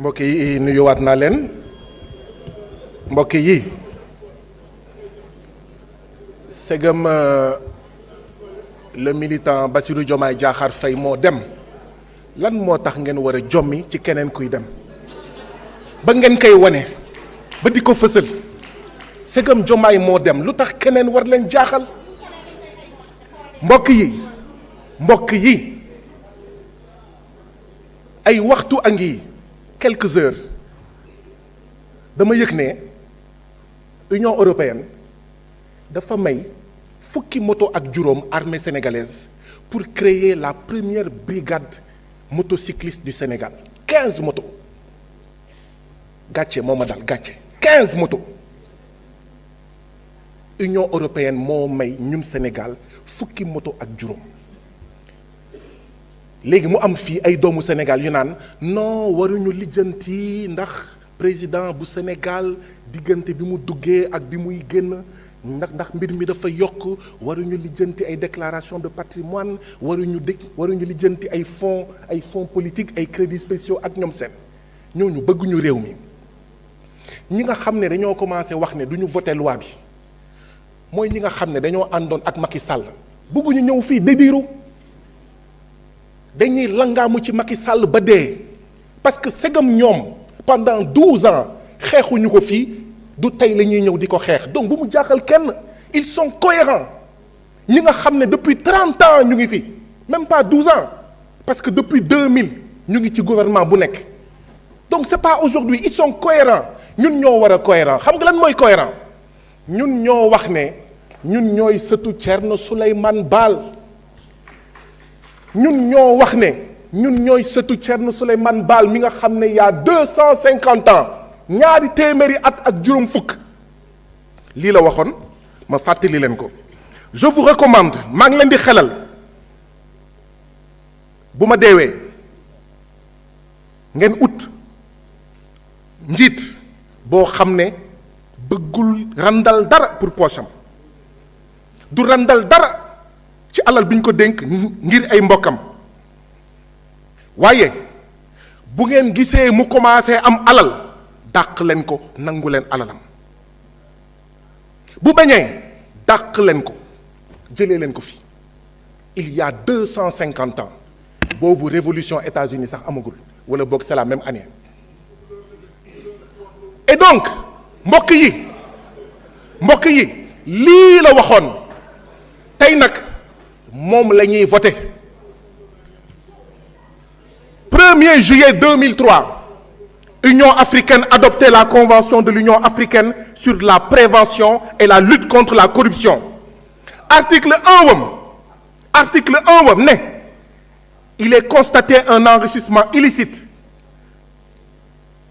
mbokk yi nuyuwaat naa leen mbokk yi segam le militant Bassirou Diomaye Diakhar Faye moo dem lan moo tax ngeen war a jommi ci keneen kuy dem ba ngeen koy wane ba di ko fësal segam Diomaye moo dem lu tax keneen war leen jaaxal mbokk yi ay waxtu a ngi quelques heures dama yëg ne Union européenne dafa may fukki moto ak juróom armée sénégalaise pour créer la première brigade motocycliste du Sénégal 15 motos gàcce moo ma dal gàcce 15 motos Union européenne moo may ñun Sénégal fukki moto ak juróom léegi mu am fii ay doomu Sénégal yu naan non waruñu lijjanti ndax président bu Sénégal diggante bi mu duggee ak bi muy génn ndax mbir mi dafa yokk waruñu lijjanti ay déclaration de patrimoine waruñu lijjanti ay fonds politique ay crédits spéciaux ak ñoom seen ñooñu bëgguñu réew mi ñi nga xam ne dañoo commencé wax ne duñu voté loi bi mooy ñi nga xam ne dañoo àndoon ak Macky Sall bëgguñu ñëw fii dédiru dañuy langaamu ci Macky Sall ba dee parce que segam ñoom pendant 12 ans xeexuñu ko fii du tey la ñuy ñëw di ko xeex donc bu mu jaaxal kenn ils sont cohérents ñi nga xam ne depuis 30 ans ñu ngi fi même pas 12 ans parce que depuis 2000 ñu ngi ci gouvernement bu nekk donc c'est pas aujourd'hui ils sont cohérents ñun ñoo war a cohérent xam nga lan mooy cohérent ñun ñoo wax ne ñun ñooy sëtu Thierno Souleymane Baal ñun ñoo wax ne ñun ñooy sëtu Thierno Souleymane Baal mi nga xam ne y a 250 ans ñaari téeméeri at ak juróom fukk lii la waxoon ma fàttali leen ko je vous recommande maa ngi leen di xelal bu ma deewee ngeen ut njiit boo xam ne bëggul randal dara pour poche am du randal dara ci alal bi ñu ko dénk ngir ay mbokkam waaye bu ngeen gisee mu commencé am alal dàq leen ko nangu leen alalam bu bañee dàq leen ko jëlee leen ko fi il y a 250 ans boobu révolution États-Unis sax amagul wala boog c'est la même année et donc mbokk yi lii la waxoon tey nag moom la ñuy voté 1er juillet 2003 Union africaine adoptait la convention de l'Union africaine sur la prévention et la lutte contre la corruption article 1 wam ne il est constaté un enrichissement illicite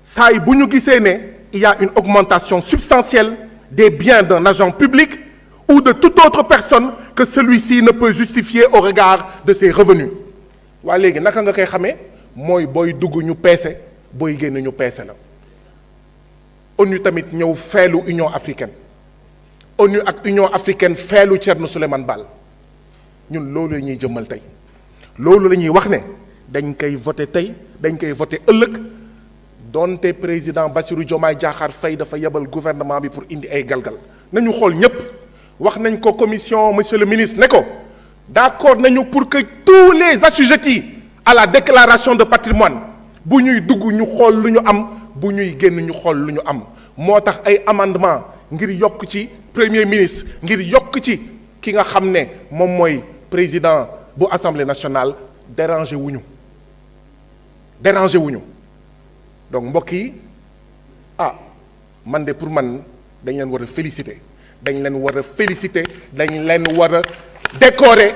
saa yi bu ñu gisee ne il y a une augmentation substantielle des biens d'un agent public ou de toute autre personne que celui-ci ne peut justifier au regard de ses revenus waa léegi naka nga koy xamee mooy booy dugg ñu peese booy génn ñu peese la ONU tamit ñëw feelu Union africaine ONU ak Union africaine feelu Thierno Souleymane Baal ñun loolu la ñuy jëmmal tey loolu la ñuy wax ne dañ koy voté tey dañ koy voté ëllëg donte président Bassirou Diomaye Diakhar Faye dafa yebal gouvernement bi pour indi ay galgal nañu xool ñépp wax nañ ko commission monsieur le ministre ne ko d'accord nañu pour que tous les assujettis à la déclaration de patrimoine bu ñuy dugg ñu xool lu ñu am bu ñuy génn ñu xool lu ñu am moo tax ay amendement ngir yokk ci premier ministre ngir yokk ci ki nga xam ne moom mooy président bu assemblée nationale dérangé wuñu donc mbokk yi man de pour man dañ leen war a féliciter dañ leen war a décorer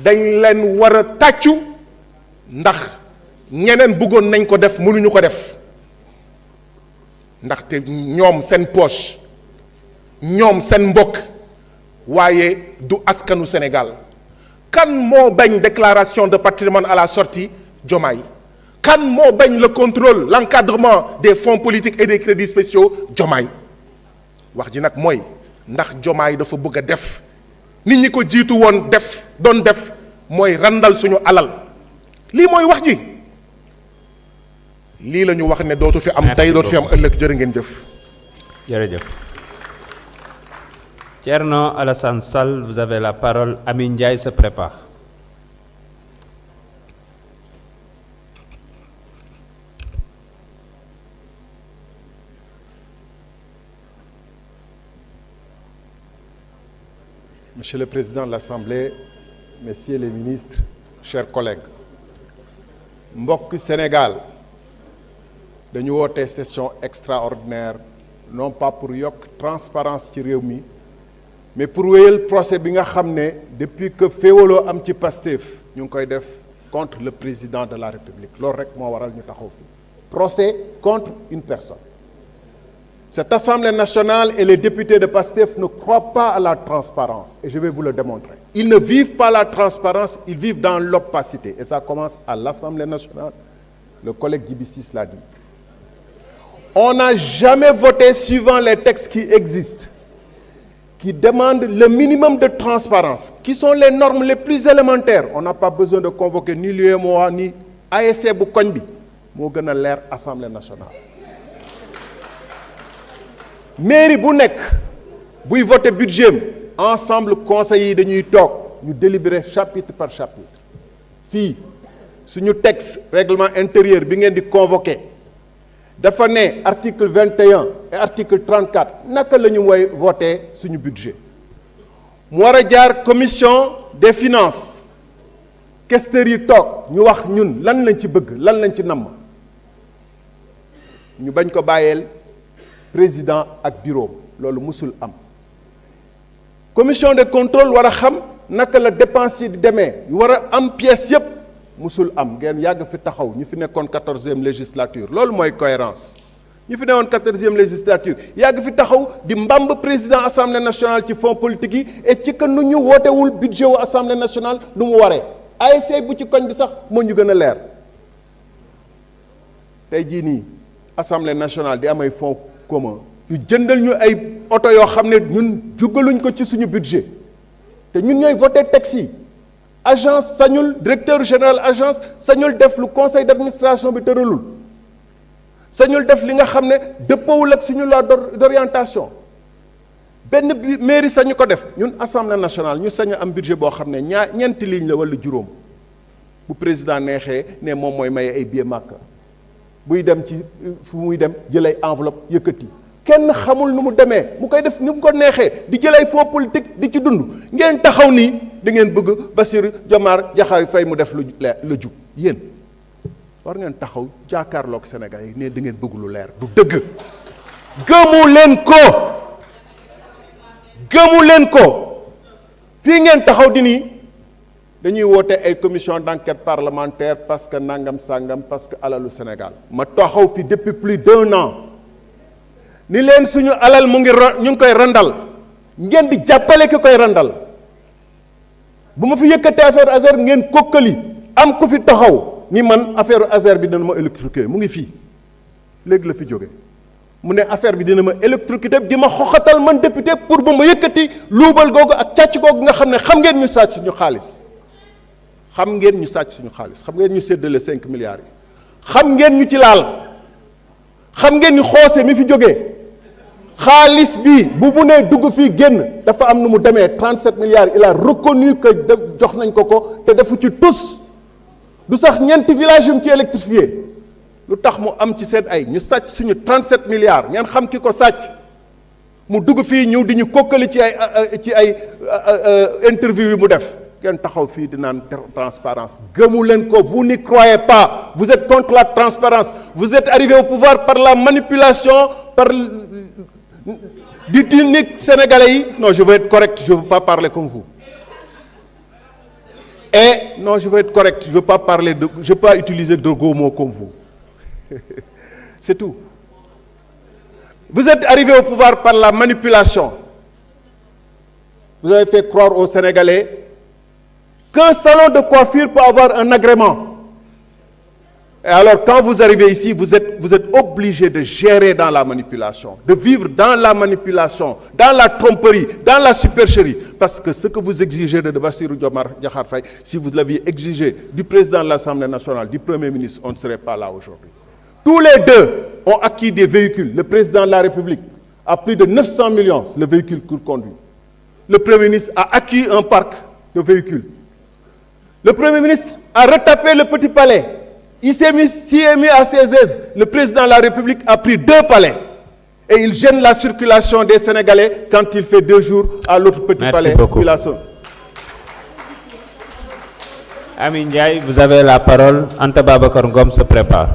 dañ leen war a tàccu ndax ñeneen bëggoon nañ ko def mënuñu ko def ndaxte ñoom seen poche ñoom seen mbokk waaye du askanu Sénégal kan moo bañ déclaration de patrimoine à la sortie Diomaye kan moo bañ le contrôle l'encadrement des fonds politiques et des crédits spéciaux Diomaye wax ji nag mooy ndax Diomaye dafa bëgg a def nit ñi ko jiitu woon doon def mooy randal suñu alal lii mooy wax ji lii la ñu wax ne dootu fi am tey dootu fi am ëllëg. jërë ngeen jëf. jërëjëf. Thierno Alassane Sall, vous avez la parole. Amin Ndiaye se prépare. Monsieur le Président de l'Assemblée, Messieurs les ministres, chers collègues, mbokk Sénégal dañu woote session extraordinaire non pas pour yokk transparence ci réew mi mais pour wéyal procès bi nga xam ne depuis que féewaloo am ci Pastef ñu ngi koy def contre le président de la République loolu rek moo waral ñu taxaw fii. Procès contre une personne. Cette Assemblée nationale et les députés de Pastef ne croient pas à la transparence et je vais vous le démontrer. Ils ne vivent pas la transparence, ils vivent dans l'opacité et ça commence à l'Assemblée nationale. Le collègue Djibi Ciss l'a dit. On n'a jamais voté suivant les textes qui existent, qui demandent le minimum de transparence, qui sont les normes les plus élémentaires. On n'a pas besoin de convoquer ni l'UEMOA ni ASC bu koñ bi moo gën a leer Assemblée nationale. Mairie bu nekk buy voter budget ensemble conseil yi dañuy toog ñu délibérer chapitre par chapitre fii suñu texte règlement intérieur bi ngeen di convoqué dafa ne article 21 et article 34 naka la ñu woy voter suñu budget mu war a jaar commission des finances questeurs yi toog ñu wax ñun lan lañ ci bëgg lan lañ ci namm ñu bañ ko bàyyeel président ak bureau loolu musul am commission de contrôle war a xam naka la dépense yi di demee war a am pièce yëpp musul am ngeen yàgg fi taxaw ñu fi nekkoon 14e législature loolu mooy cohérence ñu fi newoon 14e législature yàgg fi taxaw di mbamb président assemblée nationale ci fonds politique yi et ci que nu ñu wootewul budget wu assemblée nationale nu mu waree ASC bu ci koñ bi sax moo ñu gën a leer tey jii nii assemblée nationale di am ay fonds commun ñu jëndal ñu ay oto yoo xam ne ñun jugaluñ ko ci suñu budget te ñun ñooy voté texte yi agence sañul directeur général agence sañul def lu conseil d'administration bi tëralul sañul def li nga xam ne dëppawul ak suñu loi d'orientation benn mairie sañu ko def ñun assemblée nationale ñu sañ a am budget boo xam ne ñeenti ligne la wala juróom bu président neexee ne moom mooy maye ay billet Makka buy dem ci fu muy dem jël ay enveloppe yëkkati kenn xamul nu mu demee mu koy def ni mu ko neexee di jël ay fonds politique di ci dund ngeen taxaw nii da ngeen bëgg Bassirou Diomaye Diakhar Faye mu def lu jub yéen war ngeen taxaw jàkkaarloog Sénégal yi ne da ngeen bëgg lu leer du dëgg gëmu leen ko fii ngeen taxaw di nii dañuy woote ay commission d'enquête parlementaire parce que nangam sangam parce que alalu Sénégal ma taxaw fi depuis plus d'1 an ni leen suñu alal mu ngi ñu ngi koy randal ngeen di jàppale ki koy randal bu ma fi yëkkatee affaire Azer ngeen kokkali am ku fi taxaw ni man affaire Azer bi dina ma électrocuté mu ngi fii léegi la fi jóge mu ne affaire bi dina ma électrocuté di ma xoxatal man député pour ba ma yëkkati luubal googu ak càcc googu nga xam ne xam ngeen ñu sàcc suñu xaalis xam ngeen ñu sàcc suñu xaalis xam ngeen ñu séddale 5 milliards yi xam ngeen ñu ci laal xam ngeen ñu xoose mi fi jógee xaalis bi bu mu nee dugg fii génn dafa am nu mu demee 37 milliards il a reconnu que jox nañ ko te defu ci tus du sax ñeenti village yu mu ci électrifié lu tax mu am ci seen ay ñu sàcc suñu 37 milliards ngeen xam ki ko sàcc mu dugg fii ñëw di ñu kokkali ci ay interview yi mu def ngeen taxaw fii di naan transparence gëmu leen ko vous n'y croyez pas vous êtes contre la transparence vous êtes arrivé au pouvoir par la manipulation par du technique sénégalais yi non je veux être correct je veux pas parler comme vous et non je veux être correct je veux pas utiliser de gros mots comme vous c'est tout vous êtes arrivé au pouvoir par la manipulation vous avez fait croire aux Sénégalais qu'un salon de coiffure peut avoir un agrément. Et alors, quand vous arrivez ici, vous êtes obligé de gérer dans la manipulation, de vivre dans la manipulation, dans la tromperie, dans la supercherie. Parce que ce que vous exigez de Bassirou Diomaye Diakhar Faye, si vous l'aviez exigé du président de l'Assemblée nationale, du Premier ministre, on ne serait pas là aujourd'hui. Tous les deux ont acquis des véhicules. Le président de la République a plus de 900 millions le véhicule qu'il conduit. Le Premier ministre a acquis un parc de véhicules. Le Premier ministre a retapé le Petit Palais. Il s'y est mis à ses aises. Le président de la République a pris 2 palais. Et il gêne la circulation des Sénégalais quand il fait 2 jours à l'autre Petit Merci Palais. beaucoup. Amin Ndiaye, vous avez la parole. Anta Babacar Ngom se prépare.